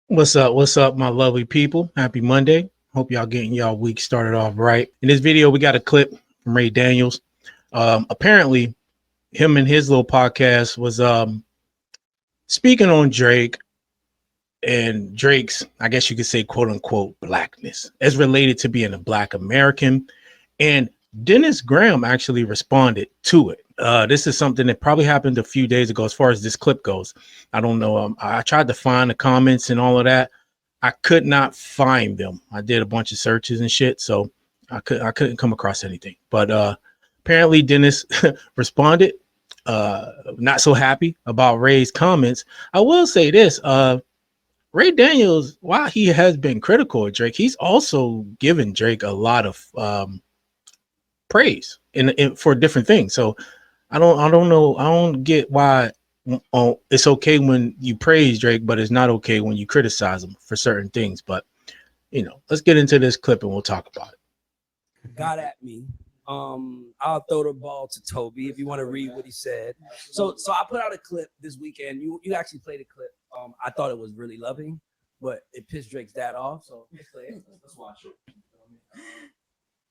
What's up? What's up, my lovely people? Happy Monday. Hope y'all getting y'all week started off right. In this video, we got a clip from Ray Daniels. Apparently, him and his little podcast was speaking on Drake and Drake's, I guess you could say, quote unquote, blackness as related to being a Black American. And Dennis Graham actually responded to it. This is something that probably happened a few days ago as far as this clip goes. I don't know. I tried to find the comments and all of that. I could not find them. I did a bunch of searches and shit, so I couldn't come across anything. But apparently Dennis responded, not so happy about Ray's comments. I will say this, Ray Daniels, while he has been critical of Drake, he's also given Drake a lot of praise in for different things. So I don't know. I don't get why it's okay when you praise Drake, but it's not okay when you criticize him for certain things. But let's get into this clip and we'll talk about it. Got at me. I'll throw the ball to Toby if you want to read what he said. So I put out a clip this weekend. You actually played a clip. I thought it was really loving, but it pissed Drake's dad off. So let's play it. Let's watch it.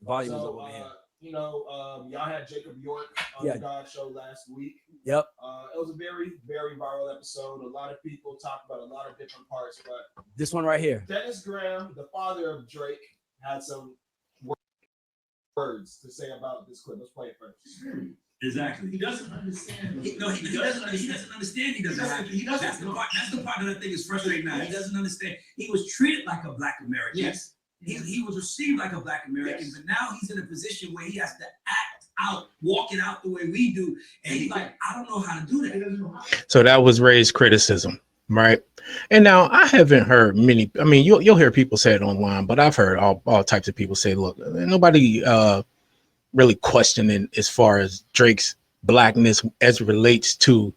Volume is over here. Y'all had Jacob York on the God Show last week. Yep. It was a very, very viral episode. A lot of people talked about a lot of different parts, but this one right here. Dennis Graham, the father of Drake, had some words to say about this clip. Let's play it first. Exactly. He doesn't understand. He doesn't understand. He doesn't have to. That's the part that I think is frustrating now. He doesn't understand. He was treated like a Black American. Yes. He was received like a Black American, but now he's in a position where he has to act out, walk it out the way we do. And he's like, I don't know how to do that. So that was Ray's criticism, right? And now I haven't heard many. I mean, you'll hear people say it online, but I've heard all types of people say, look, nobody really questioning as far as Drake's blackness as it relates to,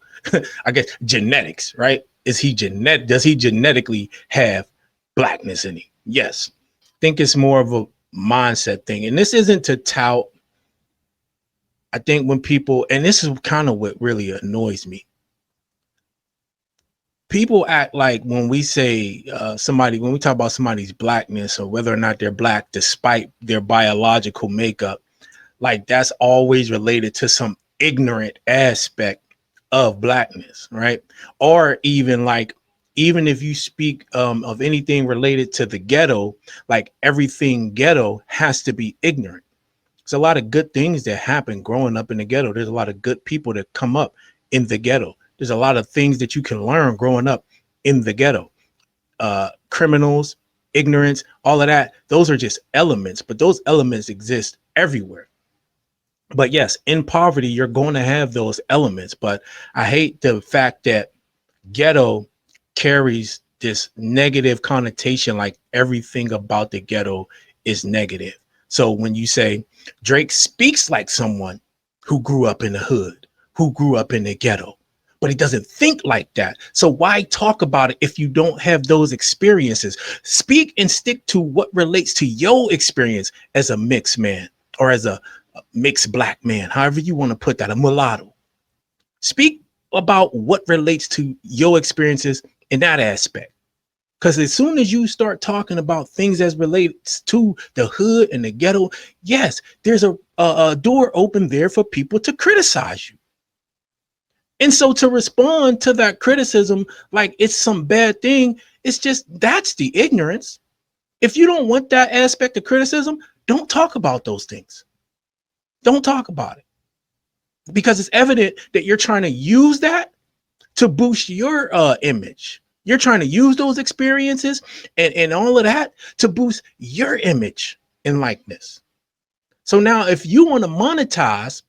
I guess, genetics, right? Does he genetically have blackness in him? Yes. Think it's more of a mindset thing. And this isn't to tout. I think when people, and this is kind of what really annoys me. People act like when we say when we talk about somebody's blackness or whether or not they're Black despite their biological makeup, like that's always related to some ignorant aspect of blackness, right? Or even if you speak of anything related to the ghetto, like everything ghetto has to be ignorant. There's a lot of good things that happen growing up in the ghetto. There's a lot of good people that come up in the ghetto. There's a lot of things that you can learn growing up in the ghetto. Criminals, ignorance, all of that. Those are just elements, but those elements exist everywhere. But yes, in poverty, you're going to have those elements. But I hate the fact that ghetto carries this negative connotation, like everything about the ghetto is negative. So when you say Drake speaks like someone who grew up in the hood, who grew up in the ghetto, but he doesn't think like that. So why talk about it if you don't have those experiences? Speak and stick to what relates to your experience as a mixed man or as a mixed Black man, however you want to put that, a mulatto. Speak about what relates to your experiences in that aspect. Because as soon as you start talking about things as relates to the hood and the ghetto, yes, there's a door open there for people to criticize you. And so to respond to that criticism like it's some bad thing, it's just that's the ignorance. If you don't want that aspect of criticism, don't talk about those things. Don't talk about it. Because it's evident that you're trying to use that to boost your image. You're trying to use those experiences and all of that to boost your image and likeness. So now if you want to monetize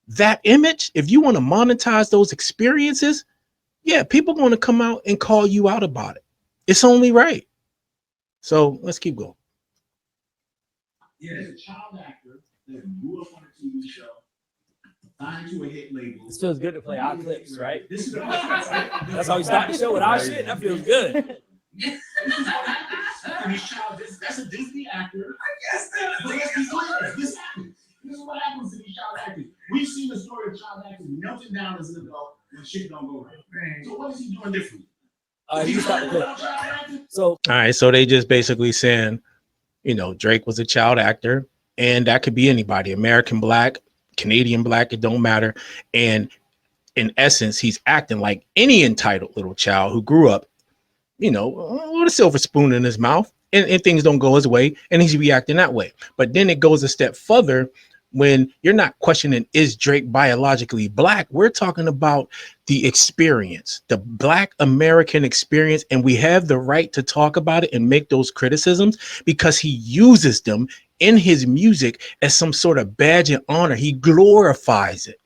that image, if you want to monetize those experiences, yeah, people are going to come out and call you out about it. It's only right. So let's keep going. Yeah, as a child actor that grew up on a TV show, signed to a hit label. This feels good to play our clips, right? That's how we start the show with our shit. That feels good. That's a Disney actor. I guess that. This happens. This is what happens to these child actors. We've seen the story of child actors melting down as an adult when shit don't go right. So what is he doing differently? You start the clip. So All right, so they just basically saying, Drake was a child actor, and that could be anybody, American black, Canadian black, it don't matter. And in essence, he's acting like any entitled little child who grew up, with a silver spoon in his mouth, and things don't go his way, and he's reacting that way. But then it goes a step further when you're not questioning, is Drake biologically black? We're talking about the experience, the Black American experience, and we have the right to talk about it and make those criticisms because he uses them in his music as some sort of badge and honor. He glorifies it.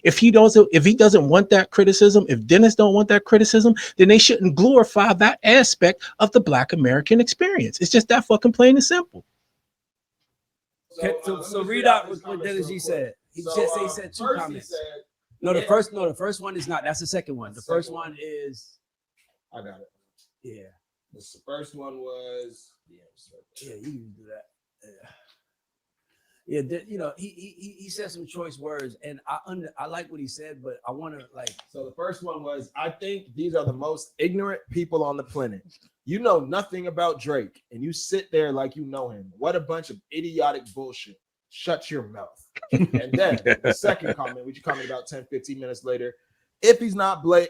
If he doesn't want that criticism, if Dennis don't want that criticism, then they shouldn't glorify that aspect of the Black American experience. It's just that fucking plain and simple. So read out what Dennis G said. He said two comments. The first one is not. That's the second one. The first one is. I got it. Yeah. The first one was. Yeah, you can do that. Yeah. He said some choice words, and I like what he said, but I want to like. So the first one was, I think these are the most ignorant people on the planet. You know nothing about Drake, and you sit there like you know him. What a bunch of idiotic bullshit. Shut your mouth. And then the second comment, which you commented about 10, 15 minutes later, if he's not black,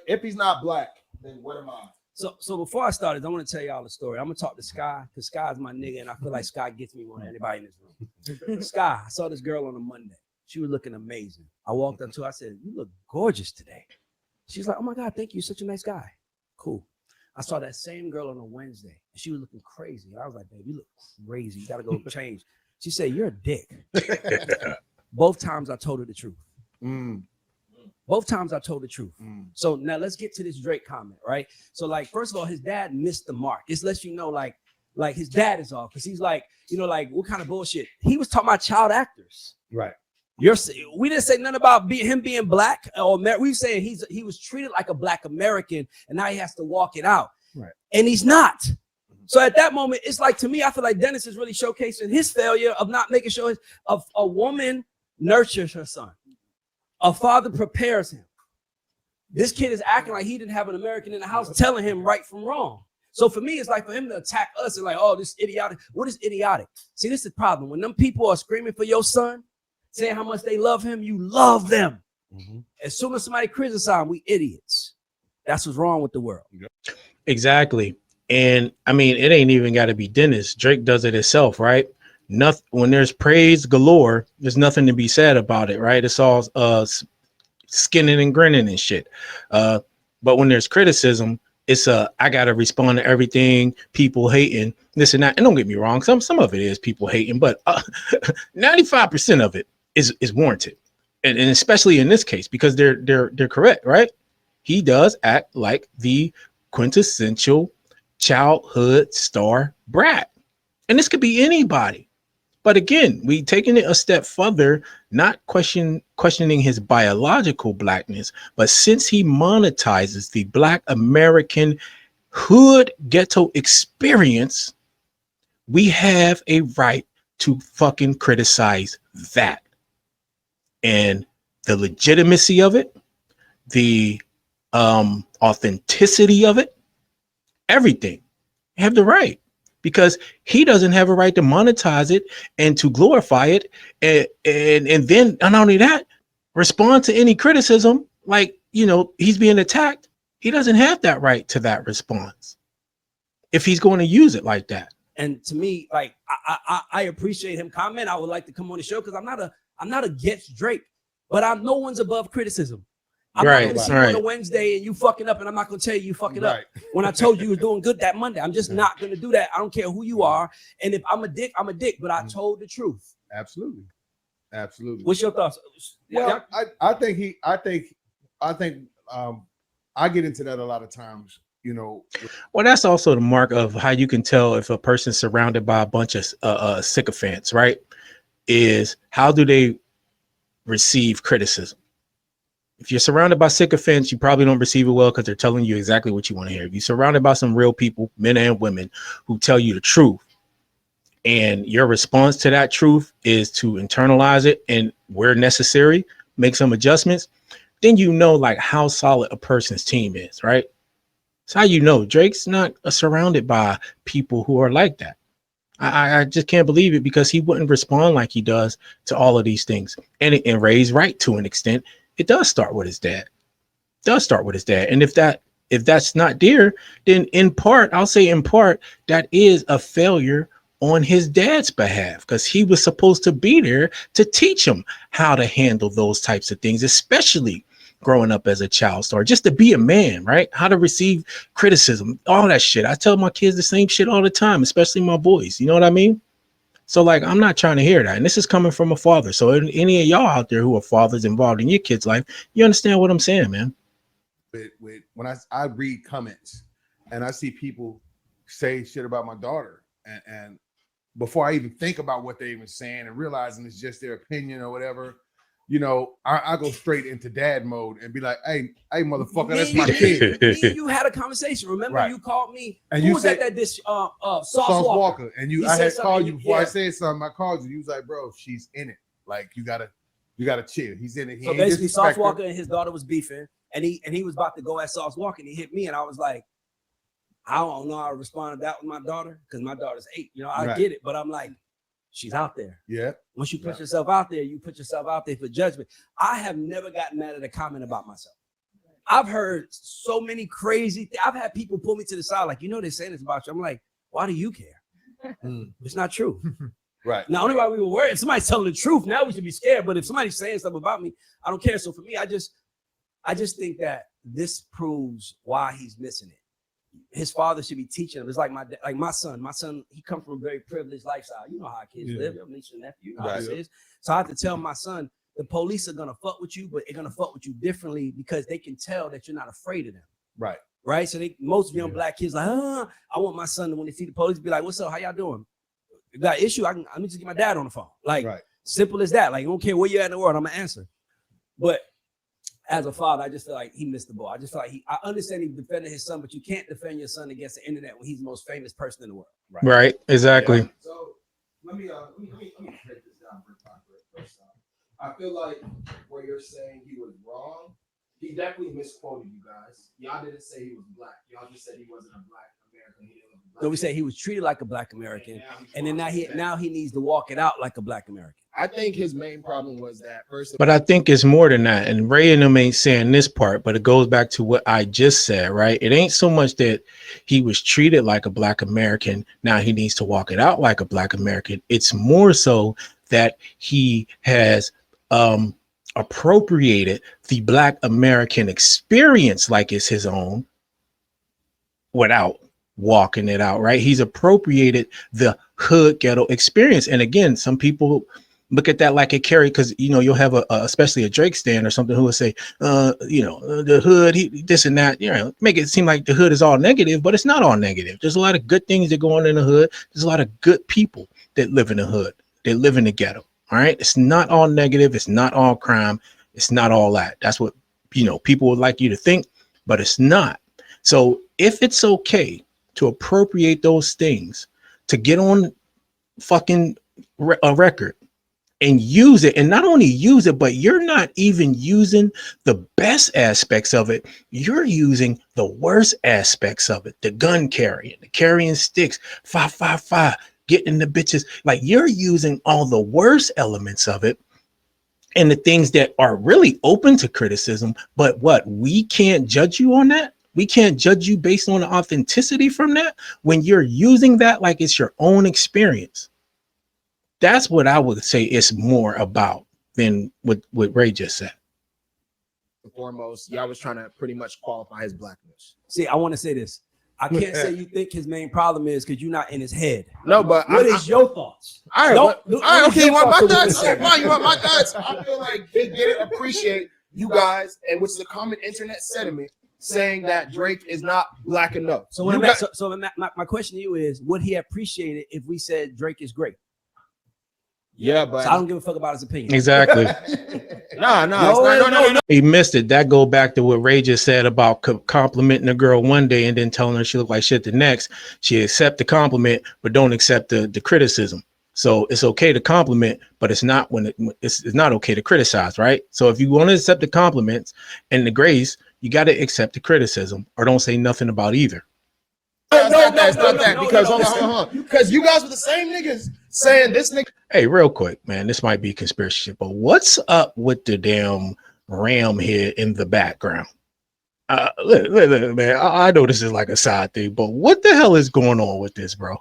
then what am I? So before I started, I want to tell y'all a story. I'm gonna talk to Sky because Sky's my nigga, and I feel like Sky gets me more than anybody in this room. Sky, I saw this girl on a Monday. She was looking amazing. I walked up to her. I said, "You look gorgeous today." She's like, "Oh my God, thank you. You're such a nice guy." Cool. I saw that same girl on a Wednesday, and she was looking crazy. I was like, "Babe, you look crazy. You gotta go change." She said, "You're a dick." Both times I told her the truth. Both times I told the truth. So now let's get to this Drake comment, right? So like, first of all, his dad missed the mark. This lets you know, like his dad is off because he's like, what kind of bullshit? He was talking about child actors, right? We didn't say nothing about him being black or we saying he was treated like a Black American, and now he has to walk it out, right? And he's not. So at that moment, it's like, to me, I feel like Dennis is really showcasing his failure of not making sure a woman nurtures her son. A father prepares him. This kid is acting like he didn't have an American in the house telling him right from wrong. So for me, it's like for him to attack us and like, oh, this idiotic. What is idiotic? See, this is the problem. When them people are screaming for your son, saying how much they love him, you love them. As soon as somebody criticizes him, we idiots. That's what's wrong with the world. Exactly. And I mean, it ain't even got to be Dennis. Drake does it himself, right? Nothing. When there's praise galore, there's nothing to be said about it, right? It's all skinning and grinning and shit. But when there's criticism, it's I gotta respond to everything, people hating this and that. And don't get me wrong, some of it is people hating, but 95% of it is warranted, and especially in this case because they're correct, right? He does act like the quintessential childhood star brat, and this could be anybody. But again, we taking it a step further, not questioning his biological blackness, but since he monetizes the Black American hood ghetto experience, we have a right to fucking criticize that. And the legitimacy of it, the authenticity of it, everything, you have the right. Because he doesn't have a right to monetize it and to glorify it, and then not only that, respond to any criticism like he's being attacked. He doesn't have that right to that response if he's going to use it like that. And to me, like I appreciate him comment. I would like to come on the show because I'm not against Drake, but no one's above criticism. I'm not going to see you on a Wednesday and you fucking up, and I'm not going to tell you fucking up when I told you were doing good that Monday. I'm just not going to do that. I don't care who you are. And if I'm a dick, I'm a dick, but I told the truth. Absolutely. What's your thoughts? Well, I think I get into that a lot of times, Well, that's also the mark of how you can tell if a person's surrounded by a bunch of sycophants, right? Is how do they receive criticism? If you're surrounded by sycophants, you probably don't receive it well because they're telling you exactly what you want to hear. If you're surrounded by some real people, men and women, who tell you the truth, and your response to that truth is to internalize it and, where necessary, make some adjustments, then like how solid a person's team is, right? It's how you know Drake's not surrounded by people who are like that. I just can't believe it, because he wouldn't respond like he does to all of these things. And Ray's right, to an extent. It does start with his dad. It does start with his dad. And if that's not there, then in part, I'll say in part, that is a failure on his dad's behalf, because he was supposed to be there to teach him how to handle those types of things, especially growing up as a child star, just to be a man, right? How to receive criticism, all that shit. I tell my kids the same shit all the time, especially my boys. You know what I mean? So like, I'm not trying to hear that. And this is coming from a father. So any of y'all out there who are fathers involved in your kids' life, you understand what I'm saying, man. When I read comments and I see people say shit about my daughter, and before I even think about what they're even saying and realizing it's just their opinion or whatever, you know, I go straight into dad mode and be like, hey, motherfucker, that's my kid. You had a conversation. Remember, Right. You called me. And Who you was said that dish? Sauce Walker. And I had called you before yeah. I said something. I called you. You was like, bro, she's in it. Like, you gotta chill. He's in it. So basically, Sauce Walker and his daughter was beefing, and he was about to go at Sauce Walker, and he hit me, and I was like, I don't know how to respond to that with my daughter, because my daughter's 8. You know, I get it, but I'm like, she's out there. Yeah. Once you put yourself out there, you put yourself out there for judgment. I have never gotten mad at a comment about myself. I've heard so many crazy I've had people pull me to the side, like, you know, they're saying this about you. I'm like, why do you care? It's not true. Right. Now, only why we were worried, if somebody's telling the truth, now we should be scared. But if somebody's saying something about me, I don't care. So for me, I just think that this proves why he's missing it. His father should be teaching him. It's like my son. My son, he comes from a very privileged lifestyle. You know how kids live. Your niece and nephew, you know how this is. So I have to tell my son, the police are gonna fuck with you, but they're gonna fuck with you differently, because they can tell that you're not afraid of them. Right. Right. So most young black kids like, I want my son to, when they see the police, be like, what's up? How y'all doing? You got an issue? I need to get my dad on the phone. Like, simple as that. Like, I don't care where you're at in the world, I'm gonna answer. But as a father, I just feel like he missed the ball. I just feel like I understand he defended his son, but you can't defend your son against the internet when he's the most famous person in the world. Right. Exactly. Yeah. So let me break this down first. I feel like where you're saying he was wrong, he definitely misquoted you guys. Y'all didn't say he was black. Y'all just said he wasn't a black American. He didn't look black. So we say he was treated like a black American, and then now he needs to walk it out like a black American. I think his main problem was that first. But I think it's more than that. And Ray and them ain't saying this part, but it goes back to what I just said, right? It ain't so much that he was treated like a black American. Now he needs to walk it out like a black American. It's more so that he has appropriated the black American experience like it's his own without walking it out, right? He's appropriated the hood ghetto experience. And again, some people look at that like a carry, because you know, you'll have especially a Drake stand or something who will say, you know, the hood, this and that, you know, make it seem like the hood is all negative, but it's not all negative. There's a lot of good things that go on in the hood. There's a lot of good people that live in the hood, that live in the ghetto. All right. It's not all negative. It's not all crime. It's not all that. That's what, you know, people would like you to think, but it's not. So if it's okay to appropriate those things, to get on fucking a record and use it, and not only use it, but you're not even using the best aspects of it. You're using the worst aspects of it. The gun carrying, the carrying sticks, 555, getting the bitches. Like, you're using all the worst elements of it and the things that are really open to criticism. But what, we can't judge you on that? We can't judge you based on the authenticity from that when you're using that like it's your own experience. That's what I would say it's more about than what Ray just said. Foremost, y'all was trying to pretty much qualify his blackness. See, I want to say this. I can't say you think his main problem is because you're not in his head. No, but what is your thoughts? All right, okay. You want my thoughts? Fine, you want my thoughts? I feel like they didn't appreciate you guys, and which is a common internet sentiment, saying that Drake is not black enough. So, my question to you is, would he appreciate it if we said Drake is great? Yeah, but so I don't give a fuck about his opinion. Exactly. No. He missed it. That go back to what Ray just said about complimenting a girl one day and then telling her she looked like shit the next. She accept the compliment, but don't accept the criticism. So it's okay to compliment, but it's not when it's not okay to criticize, right? So if you want to accept the compliments and the grace, You got to accept the criticism or don't say nothing about either. It's not that. Because hold on. Because you guys were the same niggas saying this nigga. Hey, real quick, man, this might be conspiracy shit, but what's up with the damn ram here in the background? Look, man, I know this is like a side thing, but what the hell is going on with this, bro?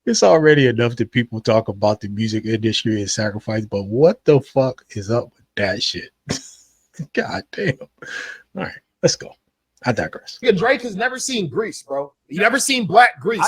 It's already enough that people talk about the music industry and sacrifice, but what the fuck is up with that shit? God damn. All right, let's go. I digress. Yeah, Drake has never seen grease, bro. You never seen black grease.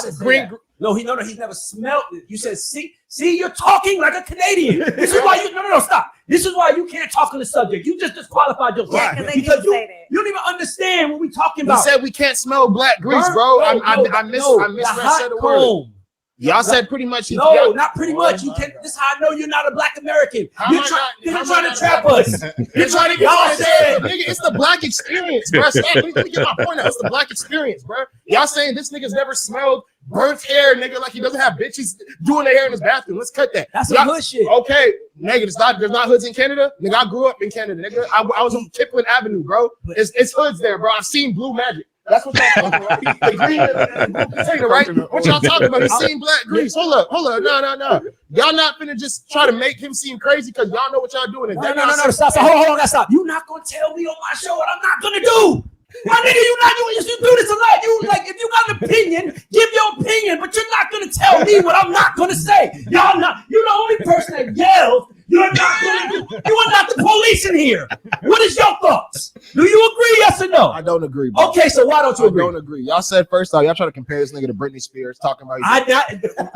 No, he's never smelled it. You said, see, you're talking like a Canadian. This is why no, stop. This is why you can't talk on the subject. You just disqualified yourself. Yeah, because you don't even understand what we're talking about. He said we can't smell black grease, bro. I misread the word. Y'all said pretty much. No, not pretty much. You can't. This is how I know you're not a black American. You're trying to trap us. You're trying to y'all said, nigga, it's the black experience, bro. Let me get my point out. It's the black experience, bro. Y'all saying this nigga's never smelled burnt hair, nigga, like he doesn't have bitches doing their hair in his bathroom. Let's cut that. That's some hood shit. Okay, nigga, there's not hoods in Canada. Nigga, I grew up in Canada, nigga. I was on Kipling Avenue, bro. It's hoods there, bro. I've seen Blue Magic. That's what y'all talking about. The green and blue container, right? What y'all talking about? He's seen black grease. Hold up. No. Y'all not finna just try to make him seem crazy because y'all know what y'all doing. No. Stop. Hold on. Stop. You're not gonna tell me on my show what I'm not gonna do. My nigga, you do this a lot. You like if you got an opinion, give your opinion, but you're not gonna tell me what I'm not gonna say. You're the only person that yells. You are not the police in here. What is your thoughts? Do you agree? Yes or no? I don't agree, bro. Okay, so why don't you agree? I don't agree. Y'all said first off, y'all try to compare this nigga to Britney Spears, talking about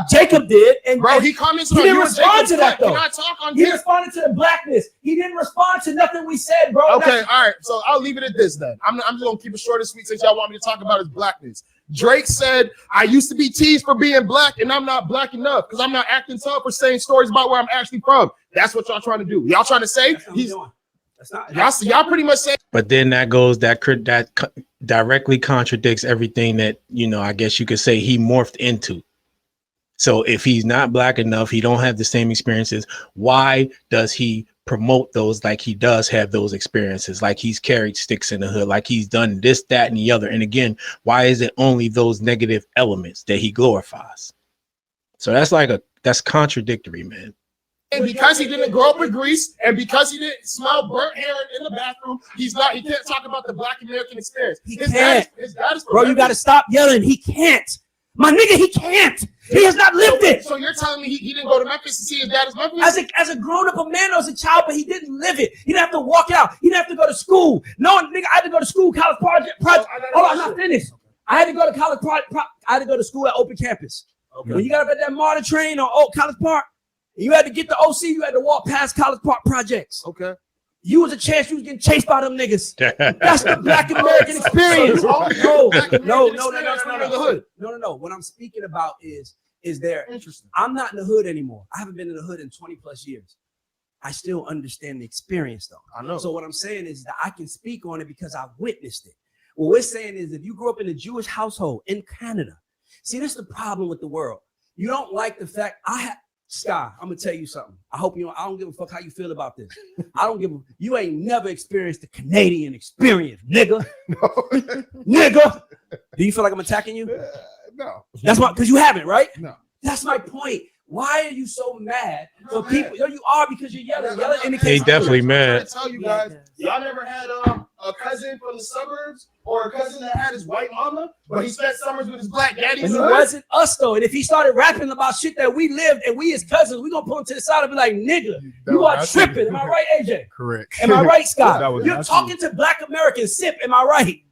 Jacob did, and bro, he commented. He didn't respond to that though. Can I talk on he responded to the blackness. He didn't respond to nothing we said, bro. Okay, all right. So I'll leave it at this then. I'm just gonna keep it short and sweet since y'all want me to talk about his blackness. Drake said, I used to be teased for being black and I'm not black enough because I'm not acting tough or saying stories about where I'm actually from. That's what y'all trying to do. Y'all trying to say y'all pretty much say. But then that directly contradicts everything that, I guess you could say he morphed into. So if he's not black enough, he don't have the same experiences. Why does he promote those like he does have those experiences, like he's carried sticks in the hood, like he's done this, that, and the other? And again, why is it only those negative elements that he glorifies? So that's contradictory, man. And because he didn't grow up with grease, and because he didn't smell burnt hair in the bathroom, he can't talk about the black American experience. His dad is bro, you got to stop yelling. He can't. My nigga, he can't. He has not lived it. So you're telling me he didn't go to Memphis to see his dad as Memphis? As a grown-up man, as a child, but he didn't live it. He didn't have to walk out. He didn't have to go to school. No, nigga, I had to go to school, college project. Hold on, I'm not finished. I had to go to college I had to go to school at open campus. Okay. When you got up at that MARTA train on College Park, you had to get the OC, you had to walk past College Park projects. Okay. You was a chance you was getting chased by them niggas. That's the black American experience. No. What I'm speaking about is there. Interesting. I'm not in the hood anymore. I haven't been in the hood in 20 plus years. I still understand the experience though. I know. So what I'm saying is that I can speak on it because I witnessed it. What we're saying is if you grew up in a Jewish household in Canada, see, this is the problem with the world. You don't like the fact Sky, I'm gonna tell you something. I don't give a fuck how you feel about this. You ain't never experienced the Canadian experience, nigga. Nigga. Do you feel like I'm attacking you? No. That's because you haven't, right? No. That's my point. Why are you so mad for people? Yo, you are because you're yelling. Yelling indicates he definitely mad. I tell you guys, y'all never had a cousin from the suburbs or a cousin that had his white mama, but he spent summers with his black daddy. And it wasn't us though. And if he started rapping about shit that we lived and we as cousins, we gonna pull him to the side and be like, nigga, you are tripping. Am I right, AJ? Correct. Am I right, Scott? You're talking to black Americans. Sip. Am I right?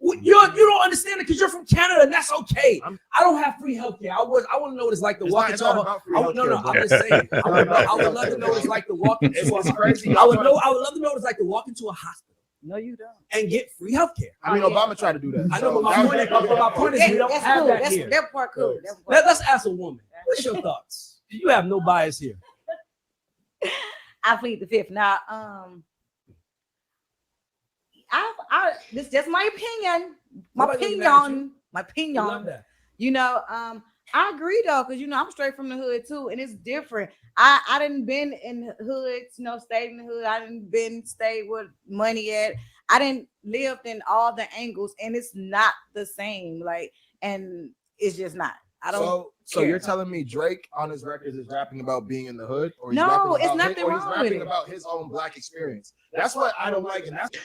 You don't understand it because you're from Canada and that's okay. I don't have free healthcare. I want to know what it's like to walk into I'm just saying. I would love to know what it's like to walk into a crazy. I would love to know what it's like to walk into a hospital. No, you don't. And get free healthcare. I mean, Obama tried to do that. I know, but my point is we don't have that here. That part cool. Let's ask a woman. What's your thoughts? You have no bias here. I plead the fifth. Now, this just my opinion. My opinion. I love that. You know, I agree though, because I'm straight from the hood too, and it's different. I didn't been in hoods, stayed in the hood. I didn't been stayed with money at. I didn't lived in all the angles, and it's not the same. Like, and it's just not. I don't. So care. you're telling me Drake on his records is rapping about being in the hood, or he's No, rapping it's about nothing or he's wrong with rapping it. about his own black experience. That's what I don't like, and that's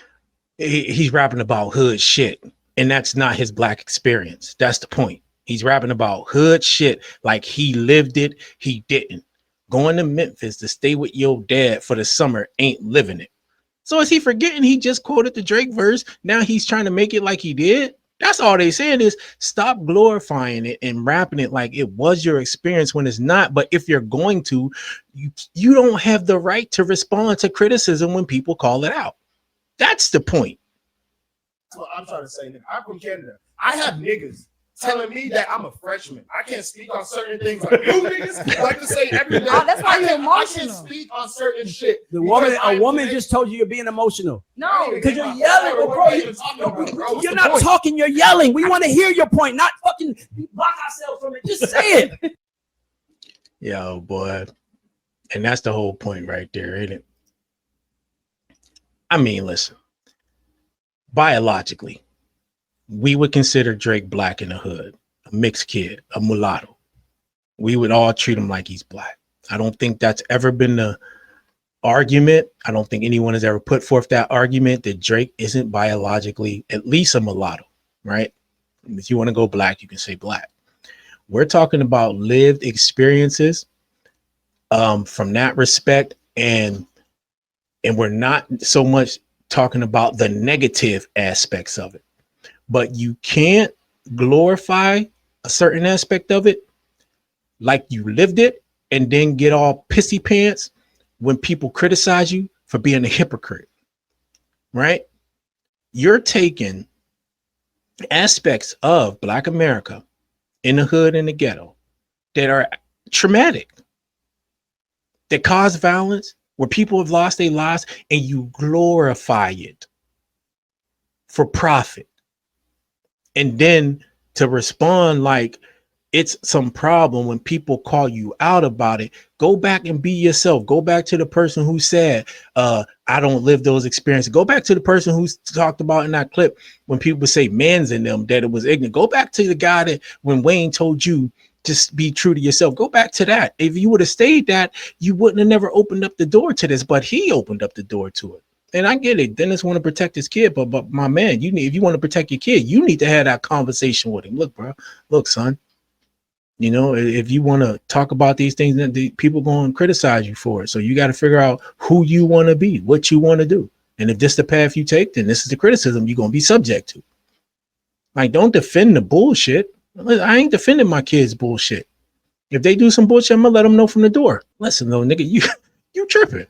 He's rapping about hood shit, and that's not his black experience. That's the point. He's rapping about hood shit like he lived it. He didn't. Going to Memphis to stay with your dad for the summer ain't living it. So is he forgetting he just quoted the Drake verse? Now he's trying to make it like he did. That's all they saying is stop glorifying it and rapping it like it was your experience when it's not. But if you're going to, you don't have the right to respond to criticism when people call it out. That's the point. what I'm trying to say. Nigga. I'm from Canada. I have niggas telling me that I'm a freshman. I can't speak on certain things like you niggas like to say every day. Oh, that's why you're I emotional. can't speak on certain shit. A because woman just told you you're being emotional. No, Because you're yelling, bro. You're not talking, you're yelling. We want to hear your point, not fucking block ourselves from it. Just say it. Yo, boy. And that's the whole point right there, ain't it? I mean, listen. Biologically, we would consider Drake black in the hood, a mixed kid, a mulatto. We would all treat him like he's black. I don't think that's ever been the argument. I don't think anyone has ever put forth that argument that Drake isn't biologically at least a mulatto, right? If you want to go black, you can say black. We're talking about lived experiences from that respect, and we're not so much talking about the negative aspects of it. But you can't glorify a certain aspect of it like you lived it and then get all pissy pants when people criticize you for being a hypocrite, right? You're taking aspects of Black America in the hood and the ghetto that are traumatic, that cause violence, where people have lost their lives, and you glorify it for profit. And then to respond like it's some problem when people call you out about it, go back and be yourself. Go back to the person who said, I don't live those experiences. Go back to the person who talked about in that clip when people say man's in them, that it was ignorant. Go back to the guy that when Wayne told you just be true to yourself. Go back to that. If you would have stayed that, you wouldn't have never opened up the door to this, but he opened up the door to it. And I get it. Dennis want to protect his kid, but my man, if you want to protect your kid, you need to have that conversation with him. Look, bro, look, son, if you want to talk about these things, then people going to criticize you for it. So you got to figure out who you want to be, what you want to do. And if this is the path you take, then this is the criticism you're going to be subject to. Like, don't defend the bullshit. I ain't defending my kids' bullshit. If they do some bullshit, I'm gonna let them know from the door. Listen, though, nigga, you tripping.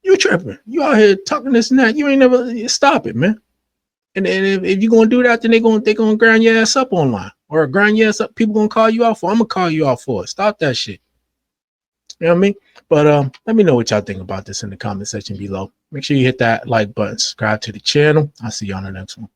You tripping. You out here talking this and that. You ain't never stop it, man. And if you're gonna do that, then they gonna grind your ass up online. Or grind your ass up, people gonna call you out for. I'm gonna call you out for it. Stop that shit. You know what I mean? But let me know what y'all think about this in the comment section below. Make sure you hit that like button, subscribe to the channel. I'll see you on the next one.